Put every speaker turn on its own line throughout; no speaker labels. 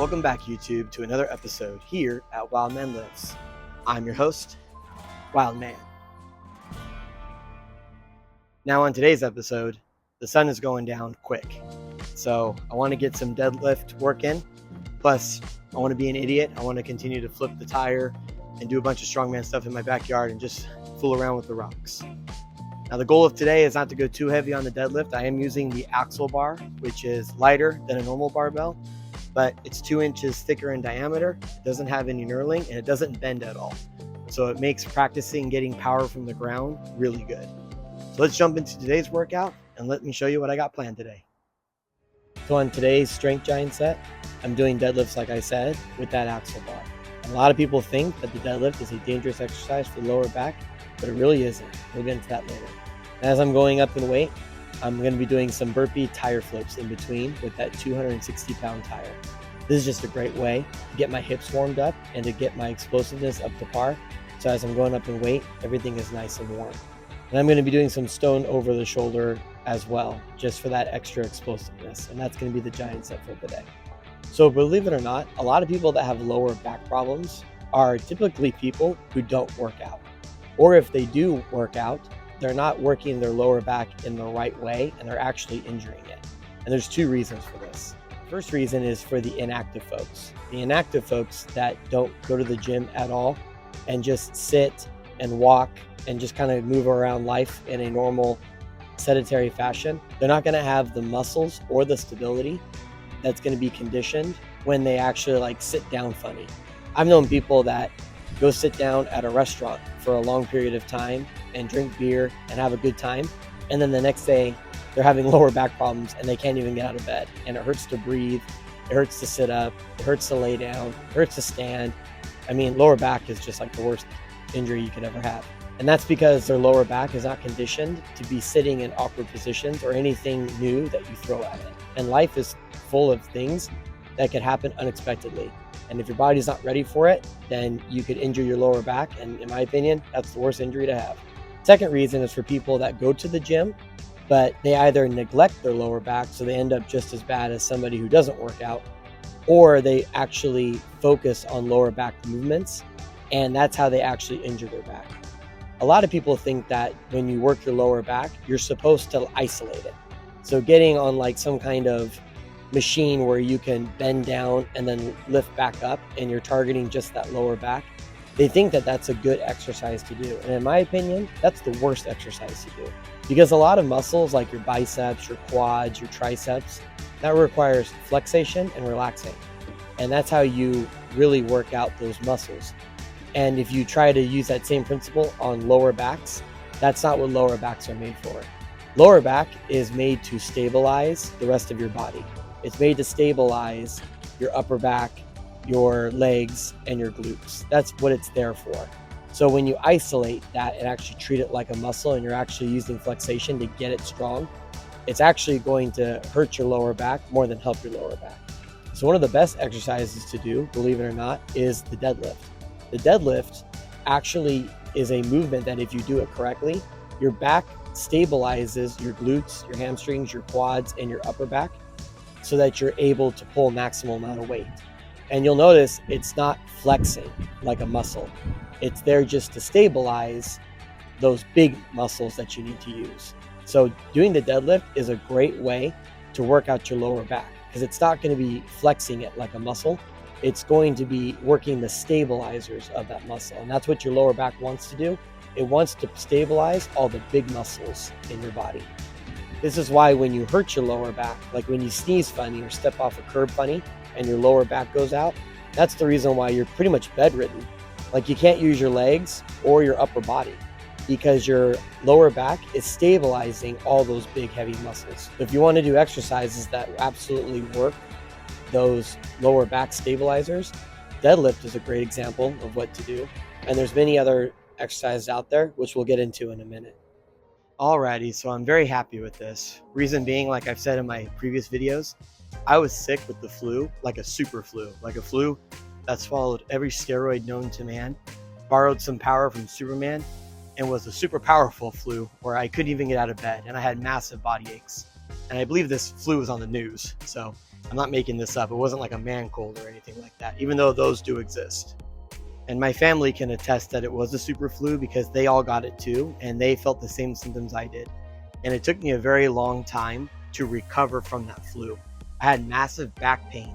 Welcome back, YouTube, to another episode here at WILDMAN Lives. I'm your host, WILDMAN. Now on today's episode, the sun is going down quick. So I want to get some deadlift work in. Plus, I want to be an idiot. I want to continue to flip the tire and do a bunch of strongman stuff in my backyard and just fool around with the rocks. Now the goal of today is not to go too heavy on the deadlift. I am using the axle bar, which is lighter than a normal barbell, but it's 2 inches thicker in diameter. It doesn't have any knurling and it doesn't bend at all. So it makes practicing getting power from the ground really good. So let's jump into today's workout and let me show you what I got planned today. So on today's strength giant set, I'm doing deadlifts like I said with that axle bar. And a lot of people think that the deadlift is a dangerous exercise for the lower back, but it really isn't. We'll get into that later. As I'm going up in weight, I'm going to be doing some burpee tire flips in between with that 260-pound tire. This is just a great way to get my hips warmed up and to get my explosiveness up to par. So as I'm going up in weight, everything is nice and warm. And I'm going to be doing some stone over the shoulder as well, just for that extra explosiveness. And that's going to be the giant set for today. So believe it or not, a lot of people that have lower back problems are typically people who don't work out. Or if they do work out, they're not working their lower back in the right way and they're actually injuring it. And there's 2 reasons for this. First reason is for the inactive folks. The inactive folks that don't go to the gym at all and just sit and walk and just kind of move around life in a normal sedentary fashion, they're not going to have the muscles or the stability that's going to be conditioned when they actually sit down funny. I've known people that go sit down at a restaurant for a long period of time and drink beer and have a good time. And then the next day they're having lower back problems and they can't even get out of bed. And it hurts to breathe. It hurts to sit up. It hurts to lay down. It hurts to stand. I mean, lower back is just like the worst injury you could ever have. And that's because their lower back is not conditioned to be sitting in awkward positions or anything new that you throw at it. And life is full of things that could happen unexpectedly. And if your body's not ready for it, then you could injure your lower back. And in my opinion, that's the worst injury to have. Second reason is for people that go to the gym, but they either neglect their lower back, so they end up just as bad as somebody who doesn't work out, or they actually focus on lower back movements, and that's how they actually injure their back. A lot of people think that when you work your lower back, you're supposed to isolate it. So getting on some kind of machine where you can bend down and then lift back up and you're targeting just that lower back, they think that that's a good exercise to do. And in my opinion, that's the worst exercise to do, because a lot of muscles like your biceps, your quads, your triceps, that requires flexation and relaxing. And that's how you really work out those muscles. And if you try to use that same principle on lower backs, that's not what lower backs are made for. Lower back is made to stabilize the rest of your body. It's made to stabilize your upper back, your legs, and your glutes. That's what it's there for. So when you isolate that and actually treat it like a muscle and you're actually using flexation to get it strong, it's actually going to hurt your lower back more than help your lower back. So one of the best exercises to do, believe it or not, is the deadlift. The deadlift actually is a movement that if you do it correctly, your back stabilizes your glutes, your hamstrings, your quads, and your upper back so that you're able to pull maximal amount of weight. And you'll notice it's not flexing like a muscle. It's there just to stabilize those big muscles that you need to use. So doing the deadlift is a great way to work out your lower back, because it's not going to be flexing it like a muscle. It's going to be working the stabilizers of that muscle. And that's what your lower back wants to do. It wants to stabilize all the big muscles in your body. This is why when you hurt your lower back, like when you sneeze funny or step off a curb funny and your lower back goes out, that's the reason why you're pretty much bedridden. Like you can't use your legs or your upper body because your lower back is stabilizing all those big heavy muscles. If you want to do exercises that absolutely work those lower back stabilizers, deadlift is a great example of what to do. And there's many other exercises out there, which we'll get into in a minute. Alrighty, so I'm very happy with this. Reason being, like I've said in my previous videos, I was sick with the flu, like a super flu, like a flu that swallowed every steroid known to man, borrowed some power from Superman, and was a super powerful flu where I couldn't even get out of bed and I had massive body aches. And I believe this flu was on the news. So I'm not making this up. It wasn't like a man cold or anything like that, even though those do exist. And my family can attest that it was a super flu because they all got it too, and they felt the same symptoms I did. And it took me a very long time to recover from that flu. I had massive back pain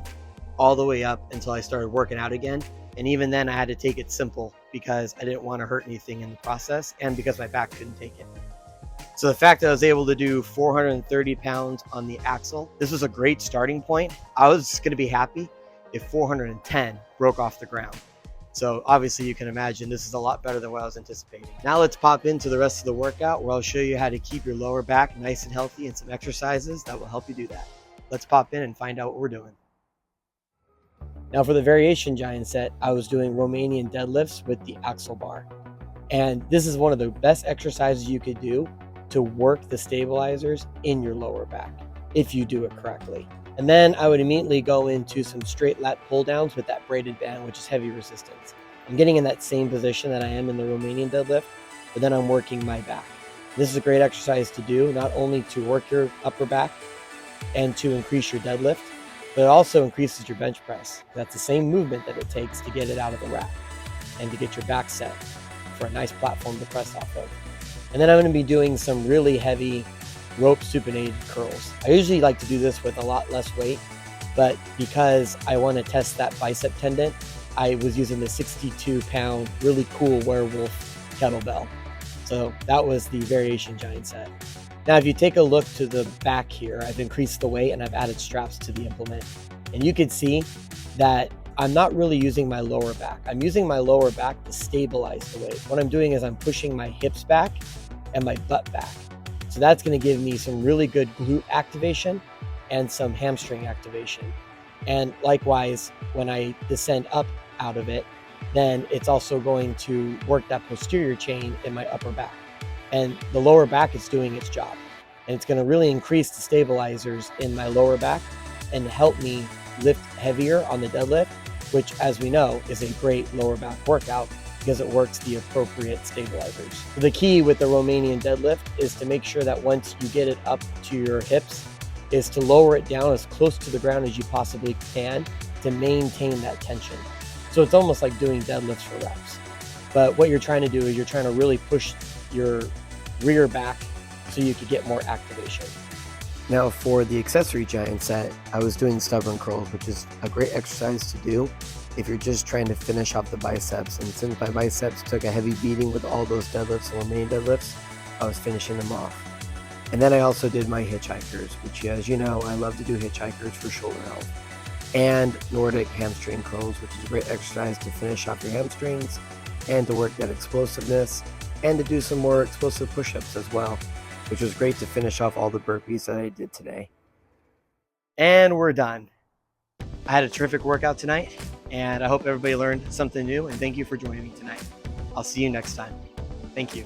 all the way up until I started working out again. And even then I had to take it simple because I didn't want to hurt anything in the process and because my back couldn't take it. So the fact that I was able to do 430 pounds on the axle, this was a great starting point. I was going to be happy if 410 broke off the ground. So obviously you can imagine this is a lot better than what I was anticipating. Now let's pop into the rest of the workout where I'll show you how to keep your lower back nice and healthy and some exercises that will help you do that. Let's pop in and find out what we're doing. Now for the variation giant set, I was doing Romanian deadlifts with the axle bar. And this is one of the best exercises you could do to work the stabilizers in your lower back if you do it correctly. And then I would immediately go into some straight lat pull downs with that braided band, which is heavy resistance. I'm getting in that same position that I am in the Romanian deadlift, but then I'm working my back. This is a great exercise to do, not only to work your upper back and to increase your deadlift, but it also increases your bench press. That's the same movement that it takes to get it out of the rack and to get your back set for a nice platform to press off of. And then I'm going to be doing some really heavy rope supinated curls. I usually like to do this with a lot less weight, but because I want to test that bicep tendon, I was using the 62-pound really cool werewolf kettlebell. So that was the variation giant set. Now, if you take a look to the back here, I've increased the weight and I've added straps to the implement. And you can see that I'm not really using my lower back. I'm using my lower back to stabilize the weight. What I'm doing is I'm pushing my hips back and my butt back. So that's going to give me some really good glute activation and some hamstring activation. And likewise, when I descend up out of it, then it's also going to work that posterior chain in my upper back. And the lower back is doing its job. And it's going to really increase the stabilizers in my lower back and help me lift heavier on the deadlift, which, as we know, is a great lower back workout because it works the appropriate stabilizers. The key with the Romanian deadlift is to make sure that once you get it up to your hips, is to lower it down as close to the ground as you possibly can to maintain that tension. So it's almost like doing deadlifts for reps. But what you're trying to do is you're trying to really push your rear back so you could get more activation. Now for the accessory giant set, I was doing stubborn curls, which is a great exercise to do if you're just trying to finish off the biceps. And since my biceps took a heavy beating with all those deadlifts and Romanian deadlifts, I was finishing them off. And then I also did my hitchhikers, which, as you know, I love to do hitchhikers for shoulder health. And Nordic hamstring curls, which is a great exercise to finish off your hamstrings and to work that explosiveness and to do some more explosive push-ups as well, which was great to finish off all the burpees that I did today. And we're done. I had a terrific workout tonight, and I hope everybody learned something new, and thank you for joining me tonight. I'll see you next time. Thank you.